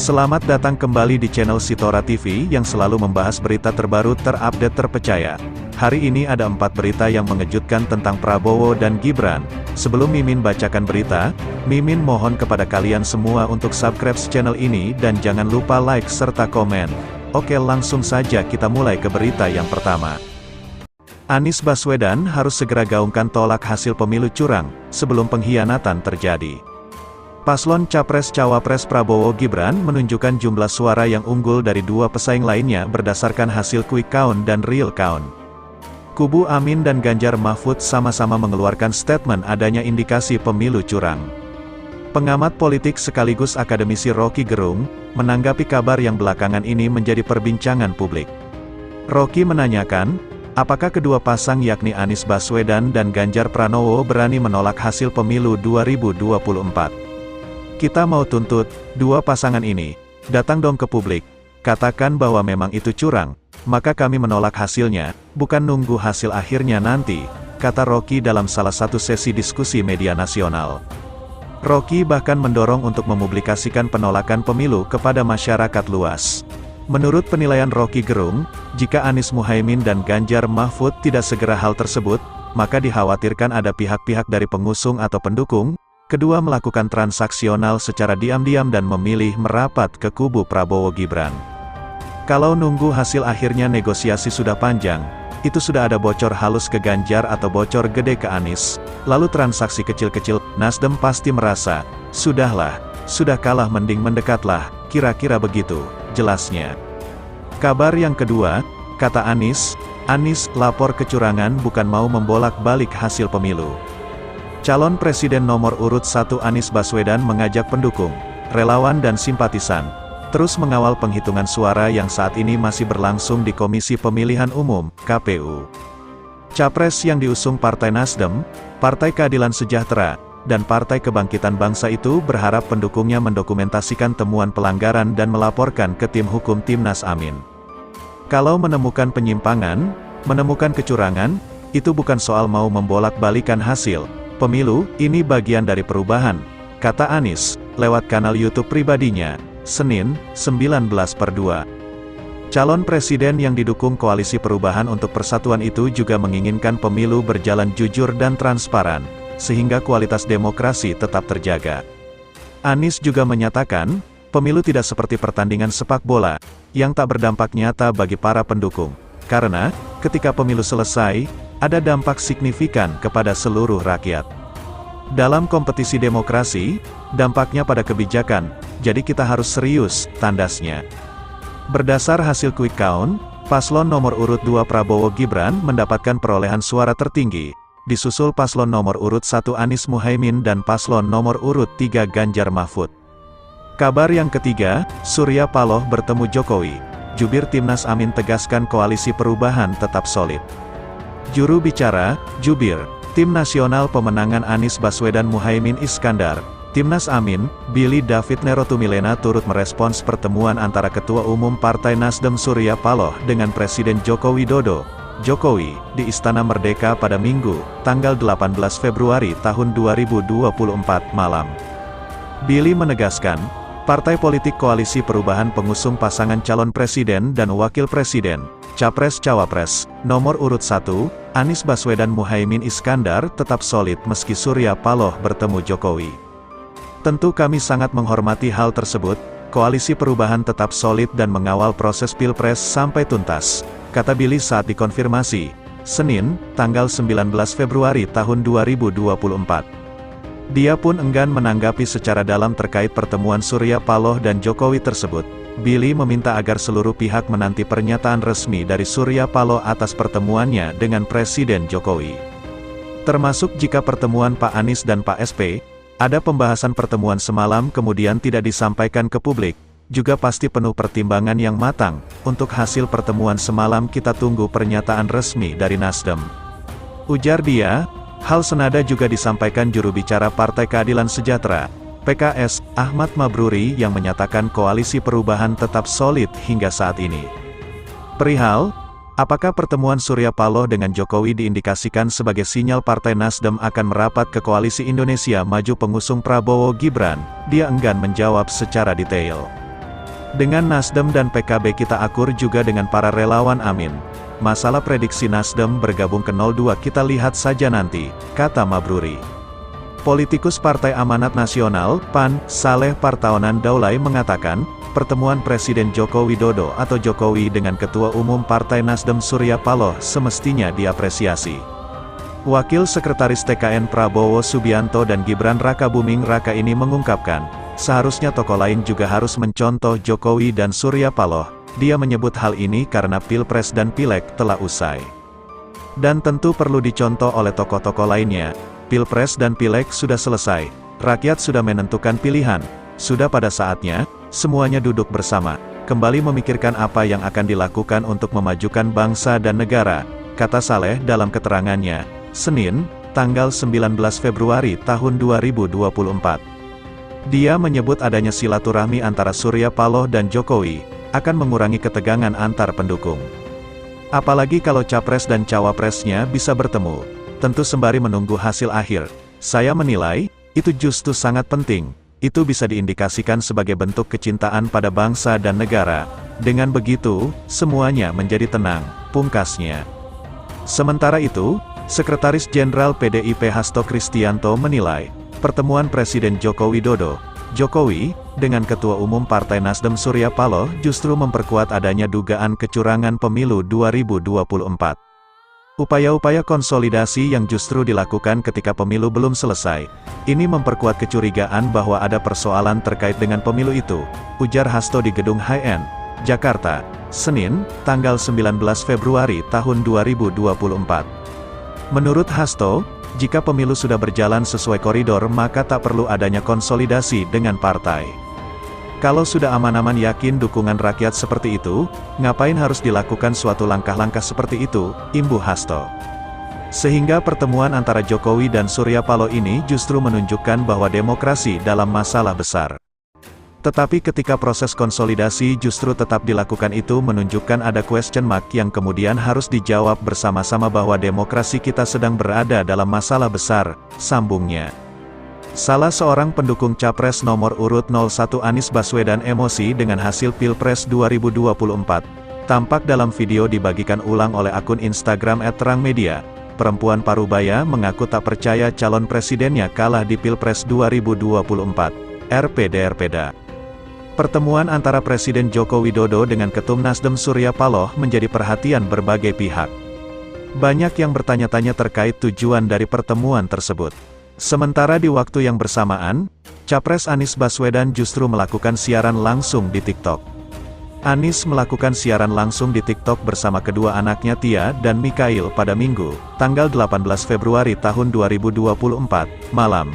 Selamat datang kembali di channel Sitora TV yang selalu membahas berita terbaru terupdate terpercaya. Hari ini ada 4 berita yang mengejutkan tentang Prabowo dan Gibran. Sebelum Mimin bacakan berita, Mimin mohon kepada kalian semua untuk subscribe channel ini dan jangan lupa like serta komen. Oke, langsung saja kita mulai ke berita yang pertama. Anies Baswedan harus segera gaungkan tolak hasil pemilu curang, sebelum pengkhianatan terjadi. Paslon Capres-Cawapres Prabowo Gibran menunjukkan jumlah suara yang unggul dari dua pesaing lainnya berdasarkan hasil quick count dan real count. Kubu Amin dan Ganjar Mahfud sama-sama mengeluarkan statement adanya indikasi pemilu curang. Pengamat politik sekaligus akademisi Rocky Gerung, menanggapi kabar yang belakangan ini menjadi perbincangan publik. Rocky menanyakan, apakah kedua pasang yakni Anies Baswedan dan Ganjar Pranowo berani menolak hasil pemilu 2024? Kita mau tuntut dua pasangan ini, datang dong ke publik, katakan bahwa memang itu curang, maka kami menolak hasilnya, bukan nunggu hasil akhirnya nanti, kata Rocky dalam salah satu sesi diskusi media nasional. Rocky bahkan mendorong untuk mempublikasikan penolakan pemilu kepada masyarakat luas. Menurut penilaian Rocky Gerung, jika Anies Muhaimin dan Ganjar Mahfud tidak segera hal tersebut, maka dikhawatirkan ada pihak-pihak dari pengusung atau pendukung, kedua melakukan transaksional secara diam-diam dan memilih merapat ke kubu Prabowo Gibran. Kalau nunggu hasil akhirnya negosiasi sudah panjang, itu sudah ada bocor halus ke Ganjar atau bocor gede ke Anies, lalu transaksi kecil-kecil, Nasdem pasti merasa, sudahlah, sudah kalah mending mendekatlah, kira-kira begitu, jelasnya. Kabar yang kedua, kata Anies lapor kecurangan bukan mau membolak-balik hasil pemilu. Calon Presiden nomor urut 1 Anies Baswedan mengajak pendukung, relawan dan simpatisan, terus mengawal penghitungan suara yang saat ini masih berlangsung di Komisi Pemilihan Umum, KPU. Capres yang diusung Partai Nasdem, Partai Keadilan Sejahtera, dan Partai Kebangkitan Bangsa itu berharap pendukungnya mendokumentasikan temuan pelanggaran dan melaporkan ke tim hukum Timnas Amin. Kalau menemukan penyimpangan, menemukan kecurangan, itu bukan soal mau membolak-balikan hasil pemilu, ini bagian dari perubahan, kata Anies, lewat kanal YouTube pribadinya, Senin, 19/2. Calon presiden yang didukung Koalisi Perubahan untuk Persatuan itu juga menginginkan pemilu berjalan jujur dan transparan, sehingga kualitas demokrasi tetap terjaga. Anies juga menyatakan, pemilu tidak seperti pertandingan sepak bola, yang tak berdampak nyata bagi para pendukung, karena, ketika pemilu selesai, ada dampak signifikan kepada seluruh rakyat. Dalam kompetisi demokrasi, dampaknya pada kebijakan, jadi kita harus serius, tandasnya. Berdasar hasil quick count, paslon nomor urut 2 Prabowo Gibran mendapatkan perolehan suara tertinggi, disusul paslon nomor urut 1 Anies Muhaimin dan paslon nomor urut 3 Ganjar Mahfud. Kabar yang ketiga, Surya Paloh bertemu Jokowi. Jubir Timnas Amin tegaskan Koalisi Perubahan tetap solid. Juru bicara, Jubir, Tim Nasional Pemenangan Anies Baswedan Muhaimin Iskandar, Timnas Amin, Billy David Nerotumilena turut merespons pertemuan antara Ketua Umum Partai Nasdem Surya Paloh dengan Presiden Joko Widodo, Jokowi, di Istana Merdeka pada Minggu, tanggal 18 Februari tahun 2024 malam. Billy menegaskan, Partai Politik Koalisi Perubahan pengusung pasangan calon presiden dan wakil presiden, Capres-Cawapres, nomor urut 1, Anies Baswedan Muhaimin Iskandar tetap solid meski Surya Paloh bertemu Jokowi. Tentu kami sangat menghormati hal tersebut, Koalisi Perubahan tetap solid dan mengawal proses Pilpres sampai tuntas, kata Billy saat dikonfirmasi, Senin, tanggal 19 Februari tahun 2024. Dia pun enggan menanggapi secara dalam terkait pertemuan Surya Paloh dan Jokowi tersebut. Billy meminta agar seluruh pihak menanti pernyataan resmi dari Surya Paloh atas pertemuannya dengan Presiden Jokowi. Termasuk jika pertemuan Pak Anies dan Pak SP, ada pembahasan pertemuan semalam kemudian tidak disampaikan ke publik, juga pasti penuh pertimbangan yang matang. Untuk hasil pertemuan semalam kita tunggu pernyataan resmi dari Nasdem, ujar dia. Hal senada juga disampaikan juru bicara Partai Keadilan Sejahtera, PKS, Ahmad Mabruri yang menyatakan Koalisi Perubahan tetap solid hingga saat ini. Perihal, apakah pertemuan Surya Paloh dengan Jokowi diindikasikan sebagai sinyal Partai Nasdem akan merapat ke Koalisi Indonesia Maju pengusung Prabowo Gibran, dia enggan menjawab secara detail. Dengan Nasdem dan PKB kita akur juga dengan para relawan, amin. Masalah prediksi Nasdem bergabung ke 02 kita lihat saja nanti, kata Mabruri. Politikus Partai Amanat Nasional, PAN, Saleh Partaonan Daulay mengatakan, pertemuan Presiden Joko Widodo atau Jokowi dengan Ketua Umum Partai Nasdem Surya Paloh semestinya diapresiasi. Wakil Sekretaris TKN Prabowo Subianto dan Gibran Rakabuming Raka ini mengungkapkan, seharusnya tokoh lain juga harus mencontoh Jokowi dan Surya Paloh. Dia menyebut hal ini karena Pilpres dan Pileg telah usai. Dan tentu perlu dicontoh oleh tokoh-tokoh lainnya. Pilpres dan Pileg sudah selesai, rakyat sudah menentukan pilihan, sudah pada saatnya, semuanya duduk bersama, kembali memikirkan apa yang akan dilakukan untuk memajukan bangsa dan negara, kata Saleh dalam keterangannya, Senin, tanggal 19 Februari tahun 2024. Dia menyebut adanya silaturahmi antara Surya Paloh dan Jokowi, akan mengurangi ketegangan antar pendukung. Apalagi kalau capres dan cawapresnya bisa bertemu. Tentu sembari menunggu hasil akhir. Saya menilai, itu justru sangat penting. Itu bisa diindikasikan sebagai bentuk kecintaan pada bangsa dan negara. Dengan begitu, semuanya menjadi tenang, pungkasnya. Sementara itu, Sekretaris Jenderal PDIP Hasto Kristianto menilai, pertemuan Presiden Joko Widodo, Jokowi, dengan Ketua Umum Partai Nasdem Surya Paloh justru memperkuat adanya dugaan kecurangan pemilu 2024. Upaya-upaya konsolidasi yang justru dilakukan ketika pemilu belum selesai, ini memperkuat kecurigaan bahwa ada persoalan terkait dengan pemilu itu, ujar Hasto di Gedung HN, Jakarta, Senin, tanggal 19 Februari tahun 2024. Menurut Hasto, jika pemilu sudah berjalan sesuai koridor maka tak perlu adanya konsolidasi dengan partai. Kalau sudah aman-aman yakin dukungan rakyat seperti itu, ngapain harus dilakukan suatu langkah-langkah seperti itu, imbuh Hasto. Sehingga pertemuan antara Jokowi dan Surya Paloh ini justru menunjukkan bahwa demokrasi dalam masalah besar. Tetapi ketika proses konsolidasi justru tetap dilakukan itu menunjukkan ada question mark yang kemudian harus dijawab bersama-sama bahwa demokrasi kita sedang berada dalam masalah besar, sambungnya. Salah seorang pendukung Capres nomor urut 01 Anies Baswedan emosi dengan hasil Pilpres 2024. Tampak dalam video dibagikan ulang oleh akun Instagram @terangmedia. Perempuan Parubaya mengaku tak percaya calon presidennya kalah di Pilpres 2024. RPD. Pertemuan antara Presiden Joko Widodo dengan Ketum Nasdem Surya Paloh menjadi perhatian berbagai pihak. Banyak yang bertanya-tanya terkait tujuan dari pertemuan tersebut. Sementara di waktu yang bersamaan, Capres Anies Baswedan justru melakukan siaran langsung di TikTok. Anies melakukan siaran langsung di TikTok bersama kedua anaknya Tia dan Mikhail pada Minggu, tanggal 18 Februari tahun 2024, malam.